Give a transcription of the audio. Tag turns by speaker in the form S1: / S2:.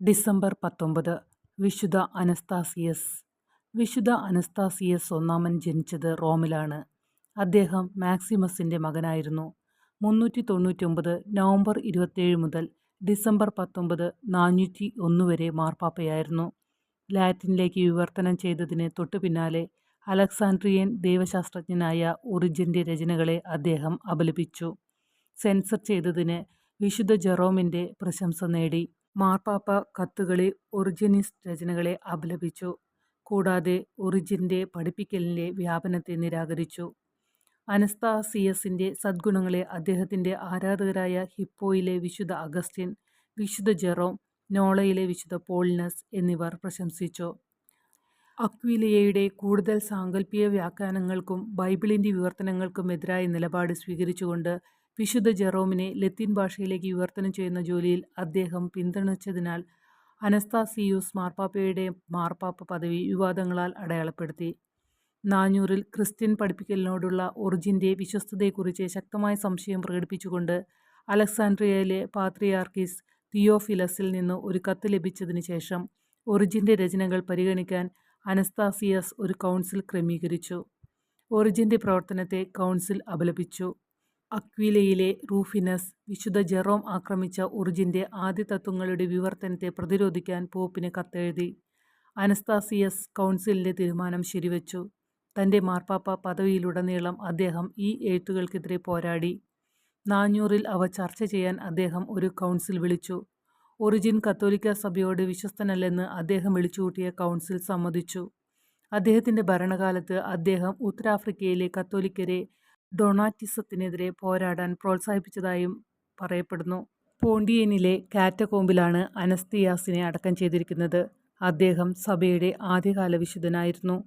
S1: December 19 വിശുദ്ധ അനസ്താസിയസ്. വിശുദ്ധ അനസ്താസിയസ് ഒന്നാമൻ ജനിച്ചത് റോമിലാണ്. അദ്ദേഹം മാക്സിമസിൻ്റെ മകനായിരുന്നു. 399 നവംബർ 27 മുതൽ ഡിസംബർ 19, 401 വരെ മാർപ്പാപ്പയായിരുന്നു. ലാറ്റിനിലേക്ക് വിവർത്തനം ചെയ്തതിന് തൊട്ടുപിന്നാലെ അലക്സാൻഡ്രിയൻ ദൈവശാസ്ത്രജ്ഞനായ ഒറിജിൻ്റെ രചനകളെ അദ്ദേഹം അപലപിച്ചു. സെൻസർ ചെയ്തതിന് വിശുദ്ധ ജെറോമിൻ്റെ പ്രശംസ നേടി. മാർപ്പാപ്പ കത്തുകളിൽ ഒറിജിനിസ്റ്റ് രചനകളെ അപലപിച്ചു. കൂടാതെ ഒറിജിൻ്റെ പഠിപ്പിക്കലിൻ്റെ വ്യാപനത്തെ നിരാകരിച്ചു. അനസ്താസിയസിൻ്റെ സദ്ഗുണങ്ങളെ അദ്ദേഹത്തിൻ്റെ ആരാധകരായ ഹിപ്പോയിലെ വിശുദ്ധ അഗസ്റ്റിൻ, വിശുദ്ധ ജെറോം, നോളയിലെ വിശുദ്ധ പോളിനസ് എന്നിവർ പ്രശംസിച്ചു. അക്വിലയുടെ കൂടുതൽ സാങ്കല്പിക വ്യാഖ്യാനങ്ങൾക്കും ബൈബിളിൻ്റെ വിവർത്തനങ്ങൾക്കും എതിരായ നിലപാട് സ്വീകരിച്ചുകൊണ്ട് വിശുദ്ധ ജെറോമിനെ ലത്തീൻ ഭാഷയിലേക്ക് വിവർത്തനം ചെയ്യുന്ന ജോലിയിൽ അദ്ദേഹം പിന്തുണച്ചതിനാൽ അനസ്താസിയൂസ് മാർപ്പാപ്പയുടെ മാർപ്പാപ്പ പദവി വിവാദങ്ങളാൽ അടയാളപ്പെടുത്തി. 400-ൽ ക്രിസ്ത്യൻ പഠിപ്പിക്കലിനോടുള്ള ഒറിജിൻ്റെ വിശ്വസ്തതയെക്കുറിച്ച് ശക്തമായ സംശയം പ്രകടിപ്പിച്ചുകൊണ്ട് അലക്സാൻഡ്രിയയിലെ പാത്രിയാർക്കീസ് തിയോഫിലസിൽ നിന്ന് ഒരു കത്ത് ലഭിച്ചതിന് ശേഷം ഒറിജിൻ്റെ രചനകൾ പരിഗണിക്കാൻ അനസ്താസിയസ് ഒരു കൗൺസിൽ ക്രമീകരിച്ചു. ഒറിജിൻ്റെ പ്രവർത്തനത്തെ കൗൺസിൽ അപലപിച്ചു. അക്വിലയിലെ റൂഫിനസ് വിശുദ്ധ ജെറോം ആക്രമിച്ച ഒറിജിൻ്റെ ആദ്യ തത്വങ്ങളുടെ വിവർത്തനത്തെ പ്രതിരോധിക്കാൻ പോപ്പിന് കത്തെഴുതി. അനസ്താസിയസ് കൗൺസിലിൻ്റെ തീരുമാനം ശരിവച്ചു. തൻ്റെ മാർപ്പാപ്പ പദവിയിലുടനീളം അദ്ദേഹം ഈ എഴുത്തുകൾക്കെതിരെ പോരാടി. 400-ൽ അവ ചർച്ച ചെയ്യാൻ അദ്ദേഹം ഒരു കൗൺസിൽ വിളിച്ചു. ഒറിജിൻ കത്തോലിക്ക സഭയോട് വിശ്വസ്തനല്ലെന്ന് അദ്ദേഹം വിളിച്ചുകൂട്ടിയ കൗൺസിൽ സമ്മതിച്ചു. അദ്ദേഹത്തിൻ്റെ ഭരണകാലത്ത് അദ്ദേഹം ഉത്തരാഫ്രിക്കയിലെ കത്തോലിക്കരെ ഡൊണാറ്റിസത്തിനെതിരെ പോരാടാൻ പ്രോത്സാഹിപ്പിച്ചതായും പറയപ്പെടുന്നു. പോണ്ടിയനിലെ കാറ്റകോമ്പിലാണ് അനസ്തിയാസിനെ അടക്കം ചെയ്തിരിക്കുന്നത്. അദ്ദേഹം സഭയുടെ ആദ്യകാല വിശുദ്ധനായിരുന്നു.